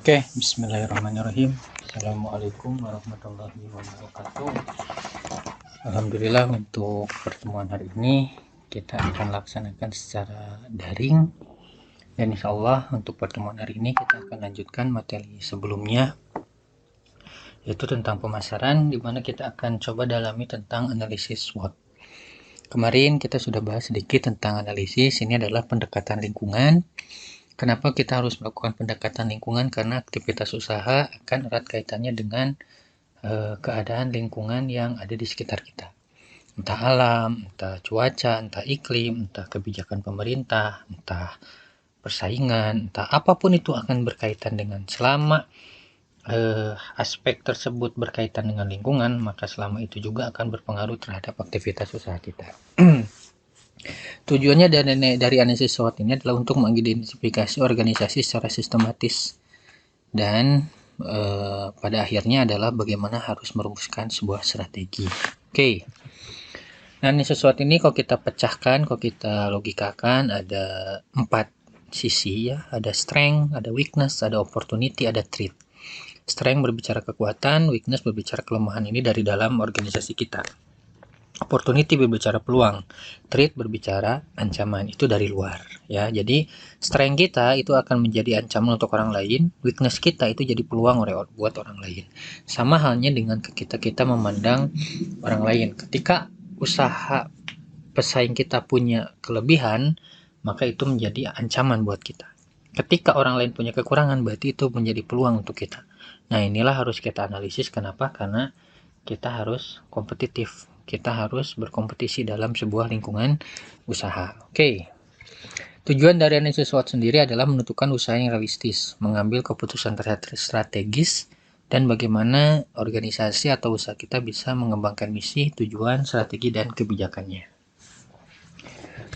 Oke, bismillahirrahmanirrahim. Assalamualaikum warahmatullahi wabarakatuh. Alhamdulillah untuk pertemuan hari ini kita akan laksanakan secara daring. Dan insya Allah untuk pertemuan hari ini kita akan lanjutkan materi sebelumnya, yaitu tentang pemasaran, di mana kita akan coba dalami tentang analisis SWOT. Kemarin kita sudah bahas sedikit tentang analisis, ini adalah pendekatan lingkungan. Kenapa kita harus melakukan pendekatan lingkungan? Karena aktivitas usaha akan erat kaitannya dengan keadaan lingkungan yang ada di sekitar kita. Entah alam, entah cuaca, entah iklim, entah kebijakan pemerintah, entah persaingan, entah apapun itu akan berkaitan dengan selama aspek tersebut berkaitan dengan lingkungan, maka selama itu juga akan berpengaruh terhadap aktivitas usaha kita. Tujuannya dari analisis SWOT ini adalah untuk mengidentifikasi organisasi secara sistematis dan pada akhirnya adalah bagaimana harus merumuskan sebuah strategi. Oke. Nah, analisis SWOT ini kalau kita pecahkan, kalau kita logikakan ada 4 sisi ya, ada strength, ada weakness, ada opportunity, ada threat. Strength berbicara kekuatan, weakness berbicara kelemahan, ini dari dalam organisasi kita. Opportunity berbicara peluang, threat berbicara ancaman, itu dari luar ya. Jadi strength kita itu akan menjadi ancaman untuk orang lain, weakness kita itu jadi peluang buat orang lain. Sama halnya dengan kita memandang orang lain. Ketika usaha pesaing kita punya kelebihan, maka itu menjadi ancaman buat kita. Ketika orang lain punya kekurangan, berarti itu menjadi peluang untuk kita. Nah, inilah harus kita analisis. Kenapa? Karena kita harus kompetitif. Kita harus berkompetisi dalam sebuah lingkungan usaha. Oke. Tujuan dari analisis SWOT sendiri adalah menentukan usaha yang realistis, mengambil keputusan strategis, dan bagaimana organisasi atau usaha kita bisa mengembangkan misi, tujuan, strategi, dan kebijakannya.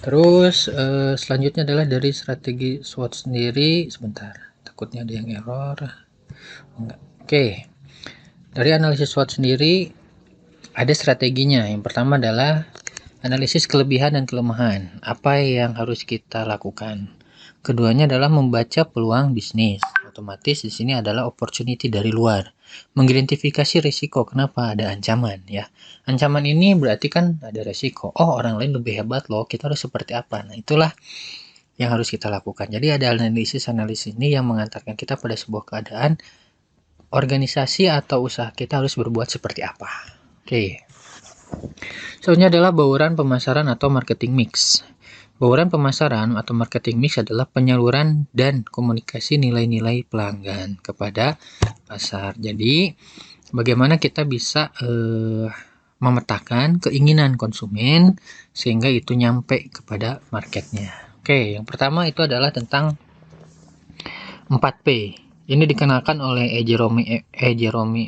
Terus selanjutnya adalah dari strategi SWOT sendiri. Sebentar, takutnya ada yang error. Enggak. Oke. Dari analisis SWOT sendiri ada strateginya. Yang pertama adalah analisis kelebihan dan kelemahan. Apa yang harus kita lakukan? Keduanya adalah membaca peluang bisnis. Otomatis di sini adalah opportunity dari luar. Mengidentifikasi risiko. Kenapa? Ada ancaman ya. Ancaman ini berarti kan ada risiko. Oh, orang lain lebih hebat loh. Kita harus seperti apa? Nah, itulah yang harus kita lakukan. Jadi ada analisis ini yang mengantarkan kita pada sebuah keadaan organisasi atau usaha kita harus berbuat seperti apa. Oke. Selanjutnya adalah bauran pemasaran atau marketing mix. Bauran pemasaran atau marketing mix adalah penyaluran dan komunikasi nilai-nilai pelanggan kepada pasar. Jadi, bagaimana kita bisa memetakan keinginan konsumen sehingga itu nyampe kepada marketnya. Oke, yang pertama itu adalah tentang 4P. Ini dikenalkan oleh Jerome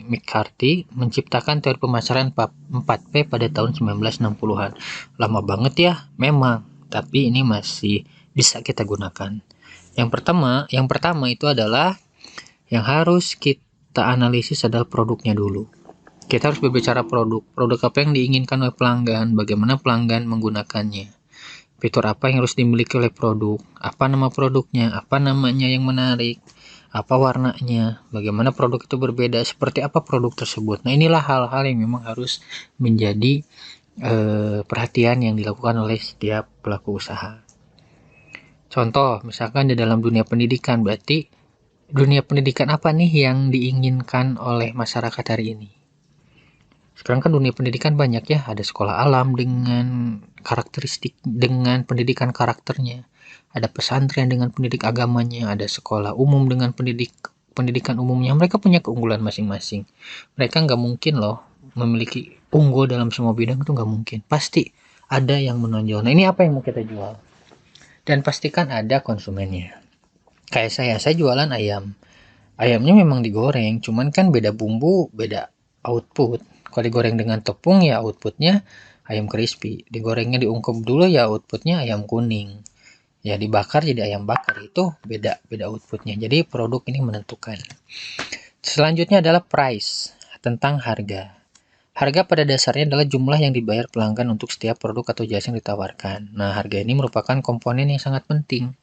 McCarthy, menciptakan teori pemasaran 4P pada tahun 1960-an. Lama banget ya, memang, tapi ini masih bisa kita gunakan. Yang pertama itu adalah yang harus kita analisis adalah produknya dulu. Kita harus berbicara produk apa yang diinginkan oleh pelanggan, bagaimana pelanggan menggunakannya, fitur apa yang harus dimiliki oleh produk, apa nama produknya, apa namanya yang menarik, apa warnanya, bagaimana produk itu berbeda, seperti apa produk tersebut. Nah, inilah hal-hal yang memang harus menjadi perhatian yang dilakukan oleh setiap pelaku usaha. Contoh, misalkan di dalam dunia pendidikan, berarti dunia pendidikan apa nih yang diinginkan oleh masyarakat hari ini? Sekarang kan dunia pendidikan banyak ya, ada sekolah alam dengan karakteristik, dengan pendidikan karakternya, ada pesantren dengan pendidik agamanya, ada sekolah umum dengan pendidikan umumnya. Mereka punya keunggulan masing-masing. Mereka nggak mungkin loh memiliki unggul dalam semua bidang, itu nggak mungkin. Pasti ada yang menonjol. Nah, ini apa yang mau kita jual? Dan pastikan ada konsumennya. Kayak saya jualan ayam. Ayamnya memang digoreng, cuman kan beda bumbu, beda output. Kalau digoreng dengan tepung ya outputnya ayam crispy. Digorengnya diungkep dulu ya outputnya ayam kuning. Ya dibakar jadi ayam bakar, itu beda outputnya. Jadi produk ini menentukan. Selanjutnya adalah price, tentang harga. Harga pada dasarnya adalah jumlah yang dibayar pelanggan untuk setiap produk atau jasa yang ditawarkan. Nah, harga ini merupakan komponen yang sangat penting.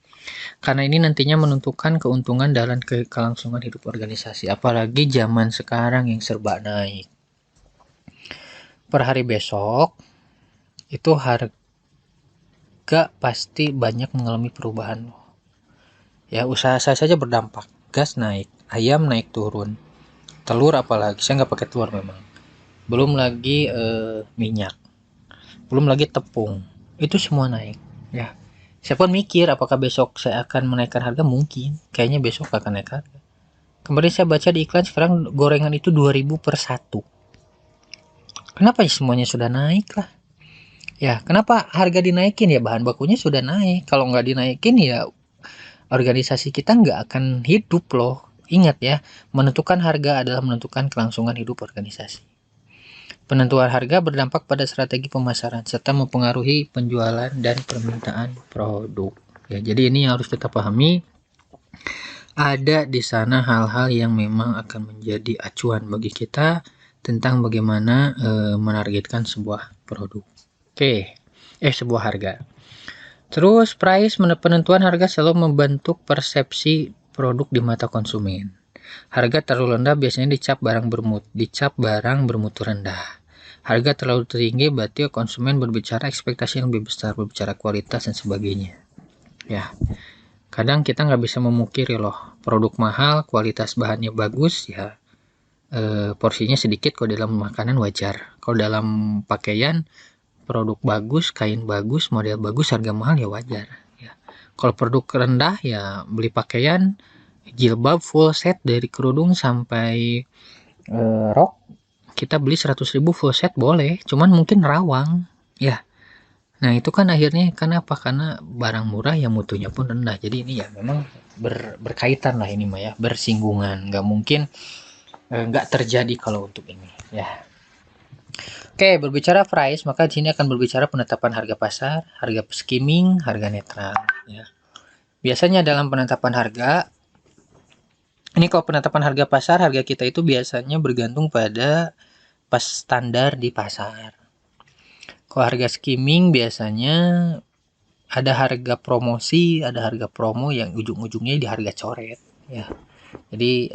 Karena ini nantinya menentukan keuntungan dalam kelangsungan hidup organisasi. Apalagi zaman sekarang yang serba naik. Per hari besok, itu harga pasti banyak mengalami perubahan. Ya, usaha saya saja berdampak. Gas naik, ayam naik turun, telur apalagi, saya nggak pakai telur memang. Belum lagi minyak, belum lagi tepung, itu semua naik. Ya, saya pun mikir apakah besok saya akan menaikkan harga, mungkin. Kayaknya besok akan naik harga. Kemarin saya baca di iklan sekarang gorengan itu 2000 per satu. Kenapa semuanya sudah naik lah? Ya, kenapa harga dinaikin ya? Bahan bakunya sudah naik. Kalau nggak dinaikin ya organisasi kita nggak akan hidup loh. Ingat ya, menentukan harga adalah menentukan kelangsungan hidup organisasi. Penentuan harga berdampak pada strategi pemasaran serta mempengaruhi penjualan dan permintaan produk. Ya, jadi ini yang harus kita pahami. Ada di sana hal-hal yang memang akan menjadi acuan bagi kita tentang bagaimana menargetkan sebuah produk. Sebuah harga. Terus price, penentuan harga selalu membentuk persepsi produk di mata konsumen. Harga terlalu rendah biasanya dicap barang bermutu rendah. Harga terlalu tinggi berarti konsumen berbicara ekspektasi yang lebih besar, berbicara kualitas dan sebagainya. Ya, kadang kita nggak bisa memungkiri loh, produk mahal, kualitas bahannya bagus, ya porsinya sedikit. Kalau dalam makanan wajar. Kalau dalam pakaian, produk bagus, kain bagus, model bagus, harga mahal ya wajar. Ya. Kalau produk rendah ya beli pakaian, jilbab full set dari kerudung sampai rok, kita beli 100.000 full set boleh, cuman mungkin rawang. Ya. Nah itu kan akhirnya kenapa? Karena barang murah ya mutunya pun rendah. Jadi ini ya memang berkaitan lah ini mah ya, bersinggungan. Nggak mungkin nggak terjadi kalau untuk ini. Ya. Oke, berbicara price, maka di sini akan berbicara penetapan harga pasar, harga skimming, harga netral. Ya. Biasanya dalam penetapan harga, ini kalau penetapan harga pasar, harga kita itu biasanya bergantung pada pas standar di pasar. Kalau harga skimming biasanya ada harga promosi, ada harga promo yang ujung-ujungnya di harga coret. Ya, jadi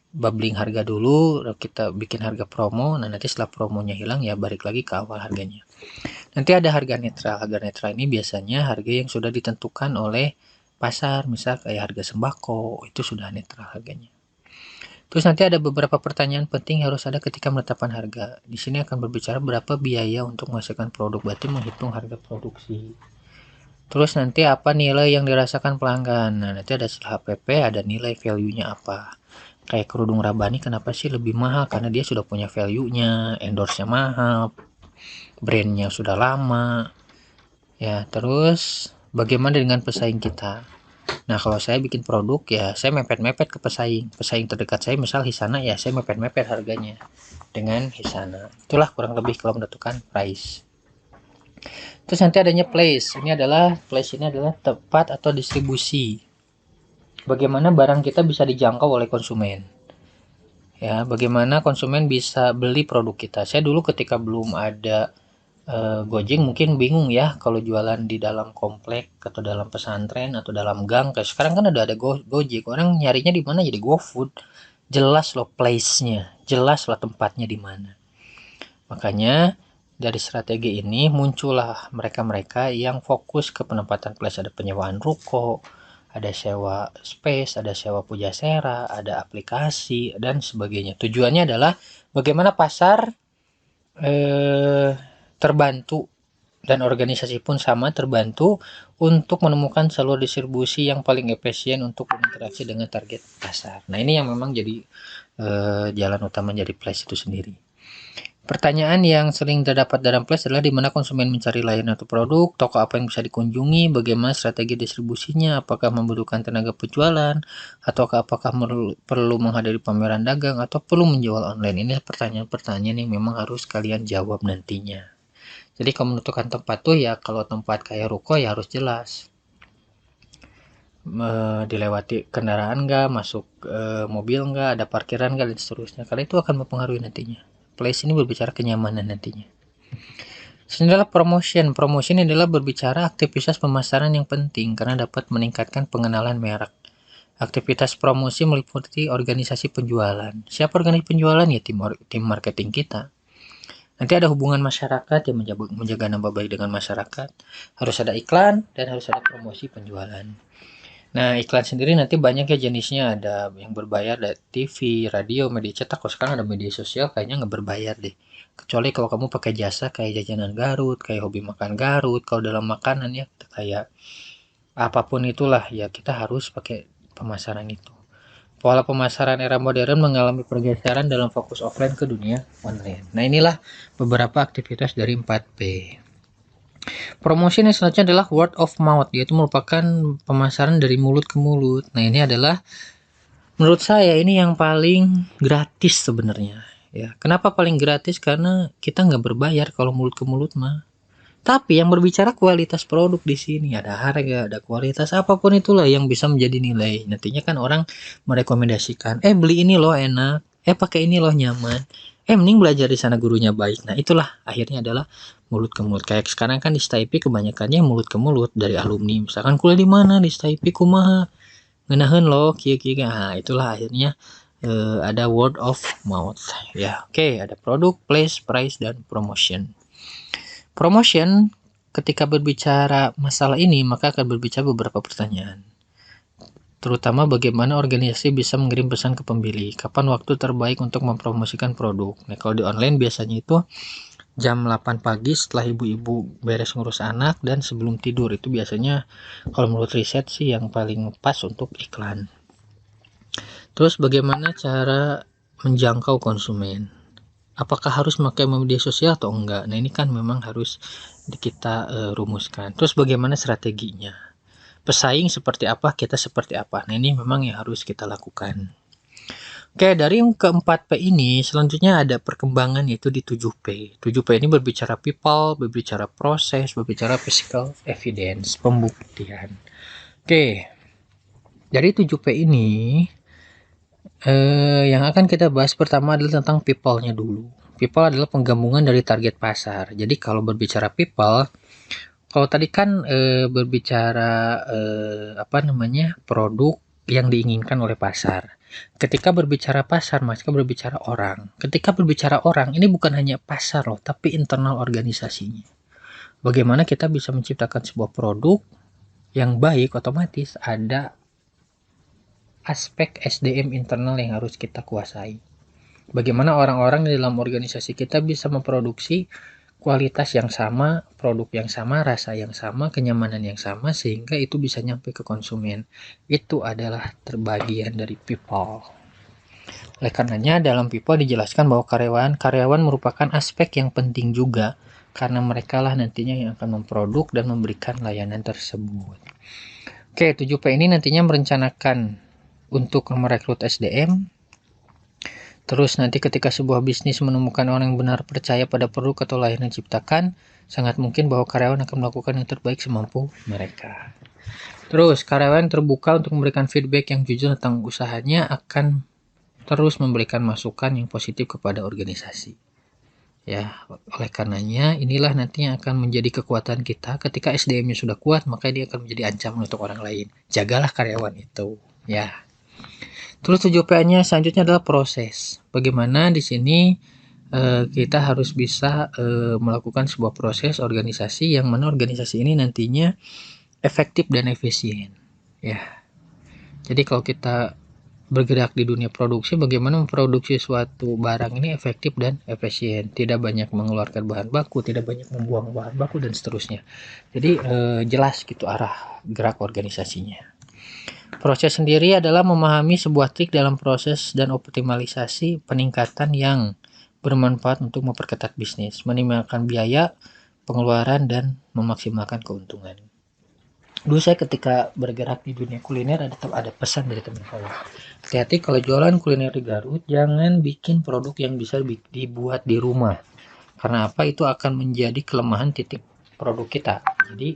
bubbling harga dulu, kita bikin harga promo, nah nanti setelah promonya hilang ya balik lagi ke awal harganya. Nanti ada harga netral. Harga netral ini biasanya harga yang sudah ditentukan oleh pasar, misal kayak harga sembako, itu sudah netral harganya. Terus nanti ada beberapa pertanyaan penting harus ada ketika menetapkan harga. Di sini akan berbicara berapa biaya untuk menghasilkan produk, berarti menghitung harga produksi. Terus nanti apa nilai yang dirasakan pelanggan. Nah, nanti ada HPP, ada nilai value-nya apa. Kayak kerudung Rabani kenapa sih lebih mahal? Karena dia sudah punya value-nya, endorse-nya mahal, brandnya sudah lama. Ya, terus bagaimana dengan pesaing kita? Nah, kalau saya bikin produk ya saya mepet-mepet ke pesaing. Pesaing terdekat saya misal Hisana, ya saya mepet-mepet harganya dengan Hisana. Itulah kurang lebih kalau menentukan price. Terus nanti adanya place. Ini adalah tempat atau distribusi. Bagaimana barang kita bisa dijangkau oleh konsumen. Ya, bagaimana konsumen bisa beli produk kita. Saya dulu ketika belum ada Gojek mungkin bingung ya kalau jualan di dalam komplek atau dalam pesantren atau dalam gang. Kayak sekarang kan ada Gojek. Orang nyarinya di mana? Jadi GoFood. Jelas loh place-nya, jelas loh tempatnya di mana. Makanya dari strategi ini muncullah mereka-mereka yang fokus ke penempatan place. Ada penyewaan ruko, ada sewa space, ada sewa pujasera, ada aplikasi dan sebagainya. Tujuannya adalah bagaimana pasar terbantu dan organisasi pun sama terbantu untuk menemukan jalur distribusi yang paling efisien untuk berinteraksi dengan target pasar. Nah ini yang memang jadi jalan utama jadi place itu sendiri. Pertanyaan yang sering terdapat dalam place adalah di mana konsumen mencari layanan atau produk, toko apa yang bisa dikunjungi, bagaimana strategi distribusinya, apakah membutuhkan tenaga penjualan, ataukah apakah perlu menghadiri pameran dagang, atau perlu menjual online. Ini pertanyaan-pertanyaan yang memang harus kalian jawab nantinya. Jadi kalau menentukan tempat tuh ya kalau tempat kayak ruko ya harus jelas. Dilewati kendaraan nggak, masuk mobil nggak, ada parkiran nggak, dan seterusnya. Karena itu akan mempengaruhi nantinya. Place ini berbicara kenyamanan nantinya. Ini adalah promotion. Promotion adalah berbicara aktivitas pemasaran yang penting karena dapat meningkatkan pengenalan merek. Aktivitas promosi meliputi organisasi penjualan. Siapa organisasi penjualan? Ya tim marketing kita. Nanti ada hubungan masyarakat yang menjaga nama baik dengan masyarakat. Harus ada iklan dan harus ada promosi penjualan. Nah, iklan sendiri nanti banyak ya jenisnya. Ada yang berbayar, ada TV, radio, media cetak. Kalau sekarang ada media sosial kayaknya nggak berbayar deh. Kecuali kalau kamu pakai jasa kayak jajanan Garut, kayak hobi makan Garut. Kalau dalam makanan ya kayak apapun itulah ya kita harus pakai pemasaran itu. Pola pemasaran era modern mengalami pergeseran dalam fokus offline ke dunia online. Nah, inilah beberapa aktivitas dari 4P. Promosi yang selanjutnya adalah word of mouth, yaitu merupakan pemasaran dari mulut ke mulut. Nah, ini adalah menurut saya ini yang paling gratis sebenarnya. Ya, kenapa paling gratis? Karena kita nggak berbayar kalau mulut ke mulut mah. Tapi yang berbicara kualitas produk di sini, ada harga, ada kualitas, apapun itulah yang bisa menjadi nilai. Nantinya kan orang merekomendasikan, beli ini loh enak, pakai ini loh nyaman, mending belajar di sana gurunya baik. Nah, itulah akhirnya adalah mulut ke mulut. Kayak sekarang kan di STIP kebanyakannya mulut ke mulut dari alumni. Misalkan kuliah di mana di STIP kumaha, ngenahen loh, kia-kia. Nah, itulah akhirnya ada word of mouth. Ya, oke, ada produk, place, price, dan promotion. Promotion, ketika berbicara masalah ini, maka akan berbicara beberapa pertanyaan. Terutama bagaimana organisasi bisa mengirim pesan ke pembeli, kapan waktu terbaik untuk mempromosikan produk. Nah, kalau di online biasanya itu jam 8 pagi setelah ibu-ibu beres ngurus anak dan sebelum tidur. Itu biasanya kalau menurut riset sih yang paling pas untuk iklan. Terus bagaimana cara menjangkau konsumen? Apakah harus memakai media sosial atau enggak? Nah, ini kan memang harus kita rumuskan. Terus bagaimana strateginya? Pesaing seperti apa, kita seperti apa. Nah, ini memang yang harus kita lakukan. Oke, dari yang keempat P ini, selanjutnya ada perkembangan yaitu di 7P. 7P ini berbicara people, berbicara proses, berbicara physical evidence, pembuktian. Oke, dari 7P ini, yang akan kita bahas pertama adalah tentang people-nya dulu. People adalah penggabungan dari target pasar. Jadi kalau berbicara people, kalau tadi kan berbicara produk yang diinginkan oleh pasar. Ketika berbicara pasar, maka berbicara orang. Ketika berbicara orang, ini bukan hanya pasar loh, tapi internal organisasinya. Bagaimana kita bisa menciptakan sebuah produk yang baik, otomatis ada aspek SDM internal yang harus kita kuasai. Bagaimana orang-orang di dalam organisasi kita bisa memproduksi kualitas yang sama, produk yang sama, rasa yang sama, kenyamanan yang sama, sehingga itu bisa nyampe ke konsumen. Itu adalah terbagian dari people. Oleh karenanya dalam people dijelaskan bahwa karyawan merupakan aspek yang penting juga, karena mereka lah nantinya yang akan memproduk dan memberikan layanan tersebut. Oke, 7P ini nantinya merencanakan untuk merekrut SDM. Terus nanti ketika sebuah bisnis menemukan orang yang benar percaya pada produk atau layanan diciptakan, sangat mungkin bahwa karyawan akan melakukan yang terbaik semampu mereka. Terus, karyawan terbuka untuk memberikan feedback yang jujur tentang usahanya, akan terus memberikan masukan yang positif kepada organisasi. Ya, oleh karenanya inilah nanti yang akan menjadi kekuatan kita. Ketika SDM-nya sudah kuat, maka dia akan menjadi ancaman untuk orang lain. Jagalah karyawan itu, ya. Terus 7P-nya selanjutnya adalah proses. Bagaimana di sini kita harus bisa melakukan sebuah proses organisasi yang mana organisasi ini nantinya efektif dan efisien. Ya. Jadi kalau kita bergerak di dunia produksi, bagaimana memproduksi suatu barang ini efektif dan efisien, tidak banyak mengeluarkan bahan baku, tidak banyak membuang bahan baku dan seterusnya. Jadi jelas gitu arah gerak organisasinya. Proses sendiri adalah memahami sebuah trik dalam proses dan optimalisasi peningkatan yang bermanfaat untuk memperketat bisnis, minimalkan biaya, pengeluaran, dan memaksimalkan keuntungan. Dulu saya ketika bergerak di dunia kuliner ada pesan dari teman saya. Hati-hati kalau jualan kuliner di Garut, jangan bikin produk yang bisa dibuat di rumah. Karena apa? Itu akan menjadi kelemahan titik produk kita. Jadi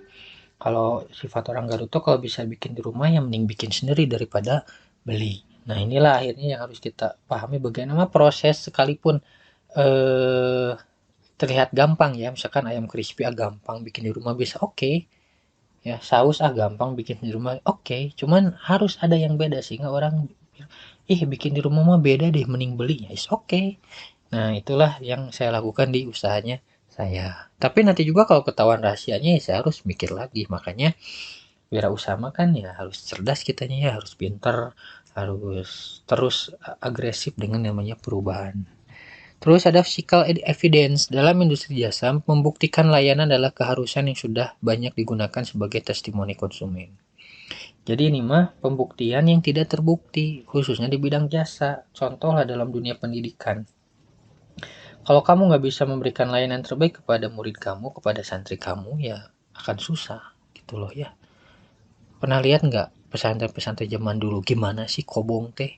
kalau sifat orang Garut tuh kalau bisa bikin di rumah yang mending bikin sendiri daripada beli. Nah, inilah akhirnya yang harus kita pahami bagaimana proses sekalipun terlihat gampang ya, misalkan ayam crispy gampang bikin di rumah bisa, oke. Ya, saus gampang bikin di rumah, oke. Cuman harus ada yang beda sehingga orang bikin di rumah mah beda deh, mending beli ya, is oke. Nah, itulah yang saya lakukan di usahanya saya. Tapi nanti juga kalau ketahuan rahasianya ya saya harus mikir lagi. Makanya wirausaha kan ya harus cerdas kitanya ya, harus pintar, harus terus agresif dengan namanya perubahan. Terus ada physical evidence. Dalam industri jasa, membuktikan layanan adalah keharusan yang sudah banyak digunakan sebagai testimoni konsumen. Jadi ini mah pembuktian yang tidak terbukti, khususnya di bidang jasa. Contohlah dalam dunia pendidikan. Kalau kamu nggak bisa memberikan layanan terbaik kepada murid kamu, kepada santri kamu, ya akan susah gitu loh ya. Pernah lihat nggak pesantren-pesantren zaman dulu gimana sih kobong teh?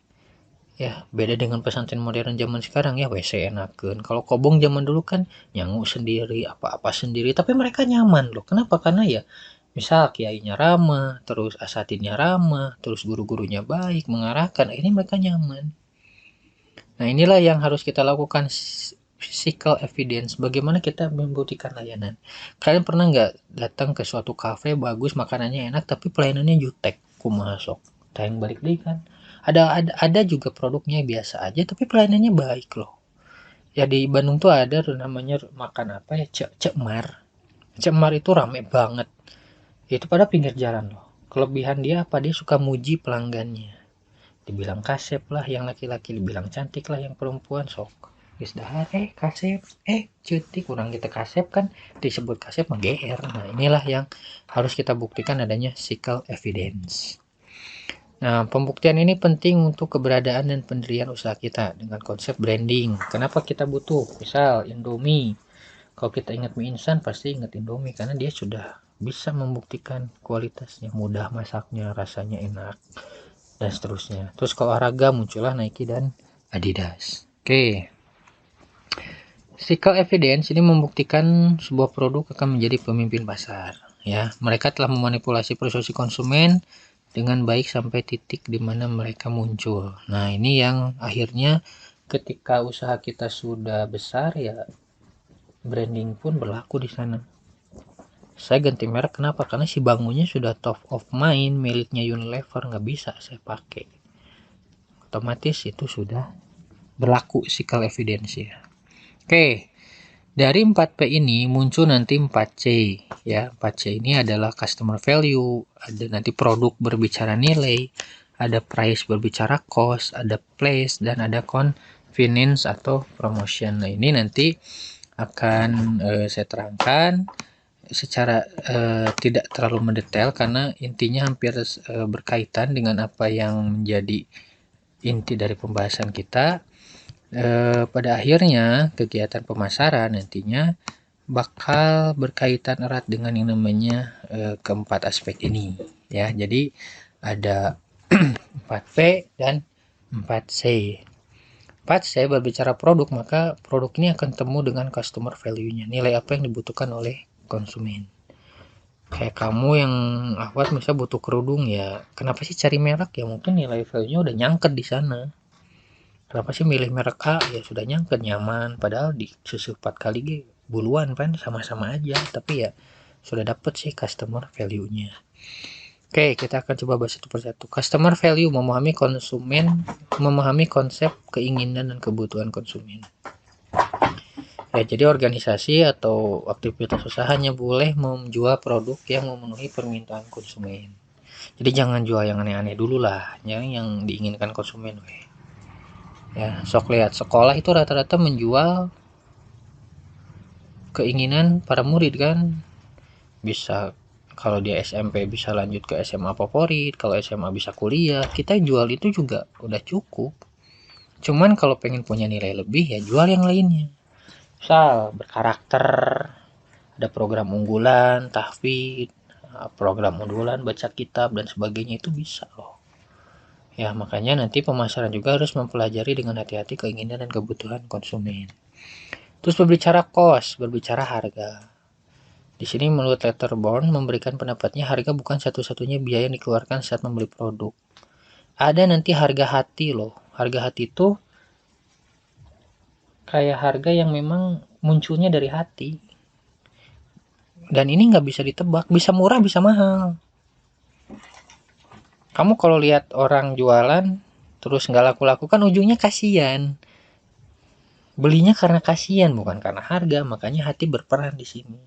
Ya, beda dengan pesantren modern zaman sekarang ya, WC enakeun. Kalau kobong zaman dulu kan nyangu sendiri, apa-apa sendiri, tapi mereka nyaman loh. Kenapa? Karena ya misal kiainya ramah, terus asatidnya ramah, terus guru-gurunya baik, mengarahkan, ini mereka nyaman. Nah, inilah yang harus kita lakukan, physical evidence. Bagaimana kita membuktikan layanan. Kalian pernah nggak datang ke suatu kafe bagus, makanannya enak, tapi pelayanannya jutek? Kumaha sok? Tayang balik deh kan. Ada juga produknya biasa aja, tapi pelayanannya baik loh. Ya di Bandung tuh ada namanya makan apa ya, Cekmar. Cekmar itu rame banget. Itu pada pinggir jalan loh. Kelebihan dia apa? Dia suka muji pelanggannya. Dibilang kasep lah yang laki-laki, dibilang cantik lah yang perempuan, sok geus dahar kasep, cuti kurang kita kasep kan, disebut kasep mah GR. Nah, inilah yang harus kita buktikan adanya physical evidence. Nah, pembuktian ini penting untuk keberadaan dan pendirian usaha kita dengan konsep branding. Kenapa kita butuh? Misal Indomie. Kalau kita ingat mie instan pasti ingat Indomie karena dia sudah bisa membuktikan kualitasnya, mudah masaknya, rasanya enak, dan seterusnya. Terus kalau olahraga muncullah Nike dan Adidas. Oke. Physical evidence ini membuktikan sebuah produk akan menjadi pemimpin pasar. Ya, mereka telah memanipulasi persepsi konsumen dengan baik sampai titik di mana mereka muncul. Nah, ini yang akhirnya ketika usaha kita sudah besar ya, branding pun berlaku di sana. Saya ganti merek kenapa? Karena si bangunnya sudah top of mind, miliknya Unilever, nggak bisa saya pakai. Otomatis itu sudah berlaku physical evidence ya. Oke. Dari 4P ini muncul nanti 4C ya. 4C ini adalah customer value, ada nanti produk berbicara nilai, ada price berbicara cost, ada place, dan ada convenience atau promotion. Nah, ini nanti akan saya terangkan secara tidak terlalu mendetail karena intinya hampir berkaitan dengan apa yang menjadi inti dari pembahasan kita. Pada akhirnya kegiatan pemasaran nantinya bakal berkaitan erat dengan yang namanya keempat aspek ini ya. Jadi ada 4P dan 4C. 4C berbicara produk, maka produk ini akan temu dengan customer value-nya, nilai apa yang dibutuhkan oleh konsumen. Kayak kamu yang awat misalnya butuh kerudung ya, kenapa sih cari merek? Ya mungkin nilai value-nya udah nyangkut di sana. Kenapa sih milih merek A? Ya sudah nyangkut, nyaman, padahal di susu 4 kali buluan kan sama-sama aja, tapi ya sudah dapet sih customer value-nya. Oke, kita akan coba bahas satu persatu. Customer value memahami konsumen, memahami konsep, keinginan, dan kebutuhan konsumen. Ya, jadi organisasi atau aktivitas usahanya boleh menjual produk yang memenuhi permintaan konsumen. Jadi jangan jual yang aneh-aneh dulu lah, yang diinginkan konsumen. Ya, sok lihat sekolah itu rata-rata menjual keinginan para murid kan, bisa kalau dia SMP bisa lanjut ke SMA favorit, kalau SMA bisa kuliah, kita jual itu juga udah cukup. Cuman kalau pengen punya nilai lebih ya jual yang lainnya, misal berkarakter, ada program unggulan, tahfidz, program unggulan baca kitab dan sebagainya, itu bisa loh ya. Makanya nanti pemasaran juga harus mempelajari dengan hati-hati keinginan dan kebutuhan konsumen. Terus berbicara cost, berbicara harga. Di sini menurut Letterborn memberikan pendapatnya harga bukan satu-satunya biaya yang dikeluarkan saat membeli produk. Ada nanti harga hati loh. Harga hati itu kayak harga yang memang munculnya dari hati. Dan ini nggak bisa ditebak, bisa murah bisa mahal. Kamu kalau lihat orang jualan terus nggak laku-laku kan ujungnya kasihan. Belinya karena kasihan bukan karena harga, makanya hati berperan di sini.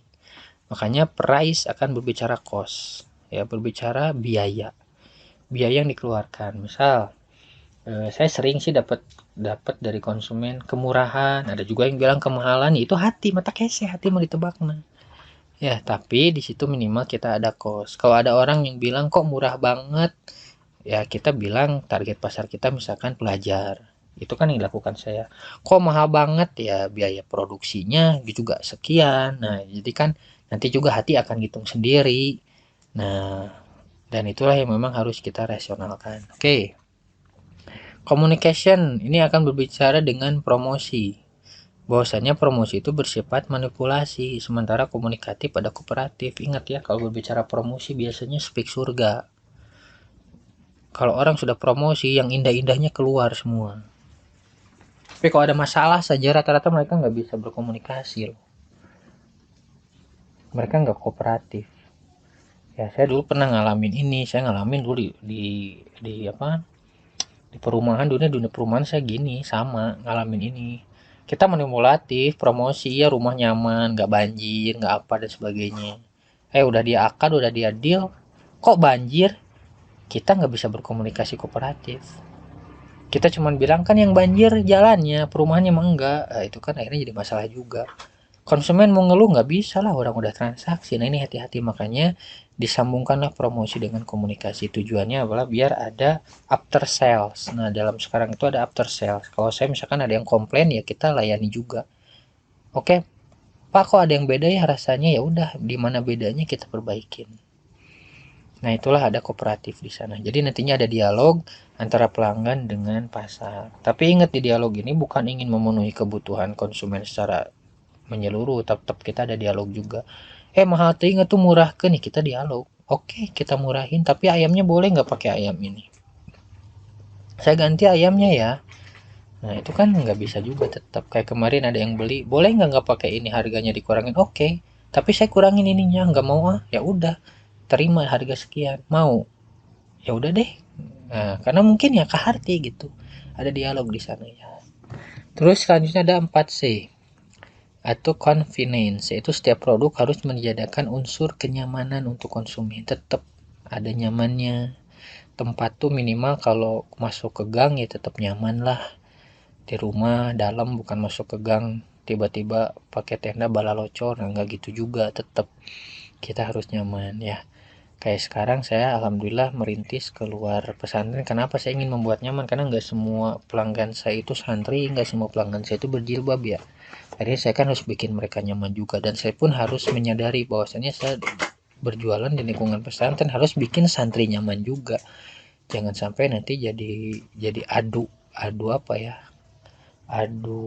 Makanya price akan berbicara cost, ya berbicara biaya. Biaya yang dikeluarkan. Misal saya sering sih dapat dapat dari konsumen kemurahan, ada juga yang bilang kemahalan, itu hati mata kese, hati mau ditebak nah. Ya, tapi di situ minimal kita ada cost. Kalau ada orang yang bilang kok murah banget, ya kita bilang target pasar kita misalkan pelajar. Itu kan yang dilakukan saya. Kok mahal banget, ya biaya produksinya juga sekian. Nah, jadi kan nanti juga hati akan hitung sendiri. Nah, dan itulah yang memang harus kita rasionalkan. Oke. Communication ini akan berbicara dengan promosi. Bahwasanya promosi itu bersifat manipulasi, sementara komunikatif pada kooperatif. Ingat ya, kalau berbicara promosi biasanya speak surga. Kalau orang sudah promosi, yang indah-indahnya keluar semua. Tapi kalau ada masalah saja, rata-rata mereka nggak bisa berkomunikasi loh. Mereka nggak kooperatif. Ya, saya dulu pernah ngalamin ini. Saya ngalamin dulu di apa? Di perumahan, dunia perumahan saya gini, sama ngalamin ini. Kita manipulatif, promosi, ya rumah nyaman, nggak banjir, nggak apa dan sebagainya. Udah dia akad, udah dia deal, kok banjir? Kita nggak bisa berkomunikasi kooperatif. Kita cuma bilang kan yang banjir jalannya, perumahannya emang enggak. Itu kan akhirnya jadi masalah juga. Konsumen mau ngeluh nggak bisa lah, orang udah transaksi. Nah ini hati-hati, makanya disambungkanlah promosi dengan komunikasi. Tujuannya adalah biar ada after sales. Nah dalam sekarang itu ada after sales. Kalau saya misalkan ada yang komplain, ya kita layani juga. Oke, Pak kok ada yang beda ya rasanya, ya udah di mana bedanya kita perbaikin. Nah itulah ada kooperatif di sana. Jadi nantinya ada dialog antara pelanggan dengan pasar. Tapi ingat, di dialog ini bukan ingin memenuhi kebutuhan konsumen secara menyeluruh, tetap kita ada dialog juga. Mahal tinggi tuh, murah ke nih, kita dialog. Oke, kita murahin, tapi ayamnya boleh nggak pakai ayam ini, saya ganti ayamnya ya. Nah itu kan nggak bisa juga, tetap kayak kemarin ada yang beli, boleh nggak pakai ini, harganya dikurangin. Oke, tapi saya kurangin ininya, nggak mau. Ya udah, terima harga sekian, mau, ya udah deh. Nah karena mungkin ya keharti gitu, ada dialog di sana ya. Terus selanjutnya ada 4C atau convenience, yaitu setiap produk harus menyediakan unsur kenyamanan untuk konsumen. Tetap ada nyamannya. Tempat tuh minimal kalau masuk ke gang ya tetap nyaman lah. Di rumah dalam, bukan masuk ke gang tiba-tiba pakai tenda balalocor. Nah, nggak gitu juga, tetap kita harus nyaman ya. Kayak sekarang saya alhamdulillah merintis keluar pesantren. Kenapa saya ingin membuat nyaman? Karena nggak semua pelanggan saya itu santri, nggak semua pelanggan saya itu berjilbab ya. Akhirnya saya kan harus bikin mereka nyaman juga, dan saya pun harus menyadari bahwasannya saya berjualan di lingkungan pesantren harus bikin santri nyaman juga. Jangan sampai nanti jadi adu adu apa ya? Adu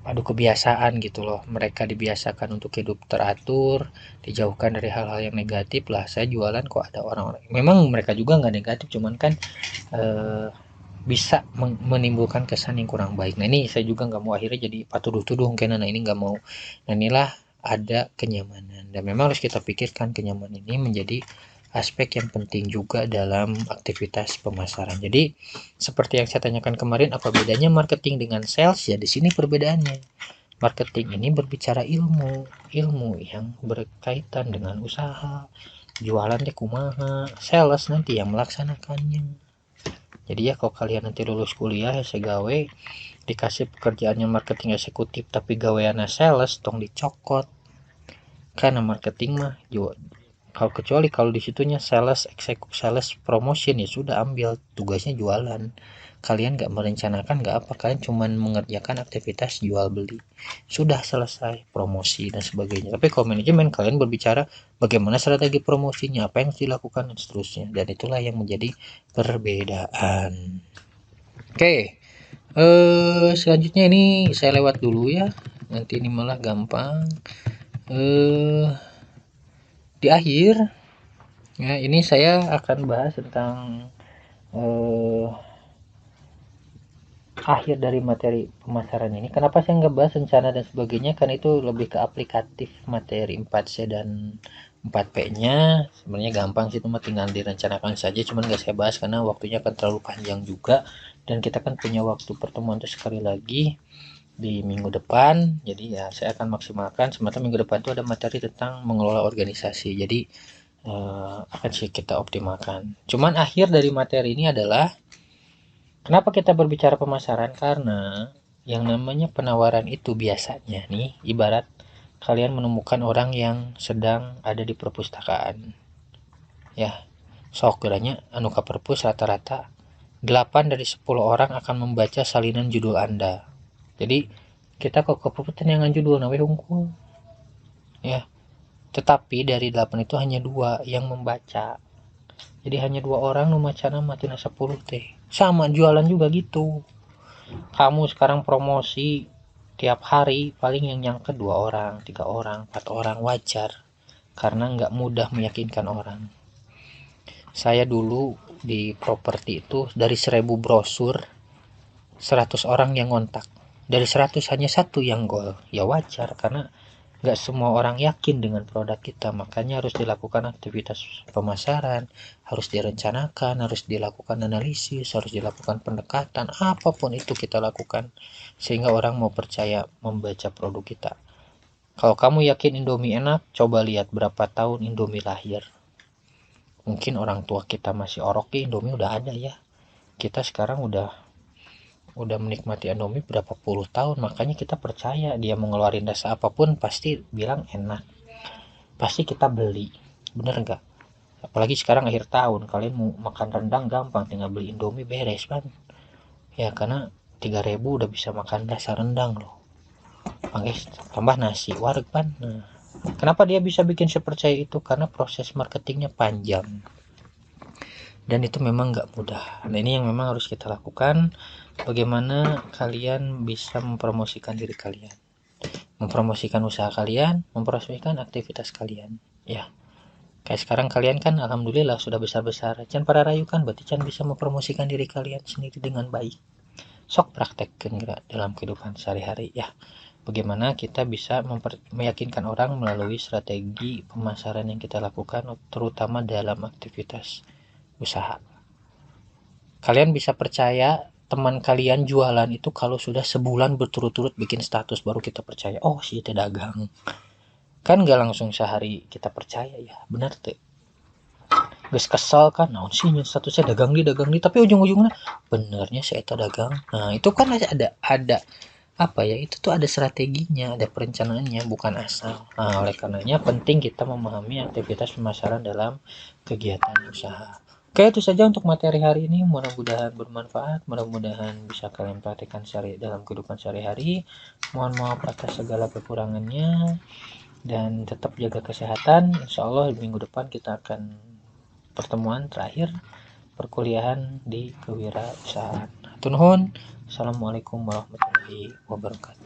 adu kebiasaan gitu loh. Mereka dibiasakan untuk hidup teratur, dijauhkan dari hal-hal yang negatif lah. Saya jualan kok ada orang-orang. Memang mereka juga nggak negatif, cuman kan eh, bisa menimbulkan kesan yang kurang baik. Nah ini saya juga nggak mau akhirnya jadi patuduh-tuduh karena ini nggak mau. Nah inilah ada kenyamanan, dan memang harus kita pikirkan kenyamanan ini menjadi aspek yang penting juga dalam aktivitas pemasaran. Jadi seperti yang saya tanyakan kemarin, apa bedanya marketing dengan sales? Ya di sini perbedaannya. Marketing ini berbicara ilmu yang berkaitan dengan usaha, jualan deh kumaha, sales nanti yang melaksanakannya. Jadi ya kalau kalian nanti lulus kuliah saya gawe, dikasih pekerjaannya marketing eksekutif tapi gaweana sales, tong dicokot. Karena marketing mah kalau kecuali kalau disitunya sales eksekutif, sales promotion, ya sudah ambil tugasnya jualan. Kalian nggak merencanakan nggak apa, kalian cuma mengerjakan aktivitas jual beli, sudah selesai promosi dan sebagainya. Tapi kalau manajemen, kalian berbicara bagaimana strategi promosinya, apa yang harus dilakukan dan seterusnya, dan itulah yang menjadi perbedaan. Oke, selanjutnya ini saya lewat dulu ya, nanti ini malah gampang. Di akhir ya, ini saya akan bahas tentang akhir dari materi pemasaran ini. Kenapa saya nggak bahas rencana dan sebagainya? Kan itu lebih ke aplikatif materi 4C dan 4P-nya. Sebenarnya gampang sih, cuma tinggal direncanakan saja. Cuman nggak saya bahas karena waktunya akan terlalu panjang juga. Dan kita kan punya waktu pertemuan itu sekali lagi di minggu depan. Jadi ya saya akan maksimalkan. Sementara minggu depan itu ada materi tentang mengelola organisasi. Jadi akan sih kita optimalkan. Cuman akhir dari materi ini adalah kenapa kita berbicara pemasaran? Karena yang namanya penawaran itu biasanya nih, ibarat kalian menemukan orang yang sedang ada di perpustakaan. Ya, sok kiranya anu ka perpus rata-rata 8 dari 10 orang akan membaca salinan judul Anda. Jadi, kita kok ke perpus yang judul nawe hungkul. Ya, tetapi dari 8 itu hanya 2 yang membaca. Jadi hanya 2 orang nu macana matina 10 teh. Sama jualan juga gitu. Kamu sekarang promosi tiap hari paling yang nyangkut 2 orang, 3 orang, 4 orang, wajar karena nggak mudah meyakinkan orang. Saya dulu di properti itu dari 1000 brosur 100 orang yang ngontak, dari 100 hanya 1 yang gol. Ya wajar karena nggak semua orang yakin dengan produk kita, makanya harus dilakukan aktivitas pemasaran, harus direncanakan, harus dilakukan analisis, harus dilakukan pendekatan, apapun itu kita lakukan sehingga orang mau percaya membaca produk kita. Kalau kamu yakin Indomie enak, coba lihat berapa tahun Indomie lahir. Mungkin orang tua kita masih orok, Indomie udah ada ya, kita sekarang udah menikmati Indomie berapa puluh tahun, makanya kita percaya dia mau ngeluarin rasa apapun pasti bilang enak, pasti kita beli. Bener nggak? Apalagi sekarang akhir tahun, kalian mau makan rendang gampang, tinggal beli Indomie beres kan ya, karena 3.000 udah bisa makan rasa rendang loh, pakai tambah nasi wareg kan. Nah, kenapa dia bisa bikin sepercaya itu? Karena proses marketingnya panjang dan itu memang nggak mudah. Nah, ini yang memang harus kita lakukan. Bagaimana kalian bisa mempromosikan diri kalian, mempromosikan usaha kalian, mempromosikan aktivitas kalian. Ya, kayak sekarang kalian kan alhamdulillah sudah besar-besar. Can para rayu kan berarti can bisa mempromosikan diri kalian sendiri dengan baik. Sok praktekkan dalam kehidupan sehari-hari ya. Bagaimana kita bisa meyakinkan orang melalui strategi pemasaran yang kita lakukan, terutama dalam aktivitas usaha. Kalian bisa percaya teman kalian jualan itu kalau sudah sebulan berturut-turut bikin status, baru kita percaya, oh sih itu dagang. Kan gak langsung sehari kita percaya ya, benar teh. Guys kesal kan, nah sih statusnya dagang di, tapi ujung-ujungnya benernya saya itu dagang. Nah itu kan ada apa ya, itu tuh ada strateginya, ada perencanaannya, bukan asal. Nah oleh karenanya penting kita memahami aktivitas pemasaran dalam kegiatan usaha. Oke, itu saja untuk materi hari ini. Mudah-mudahan bermanfaat, mudah-mudahan bisa kalian praktekkan dalam kehidupan sehari-hari. Mohon maaf atas segala kekurangannya dan tetap jaga kesehatan. Insya Allah minggu depan kita akan pertemuan terakhir perkuliahan di kewirausahaan. Hatur nuhun. Assalamualaikum warahmatullahi wabarakatuh.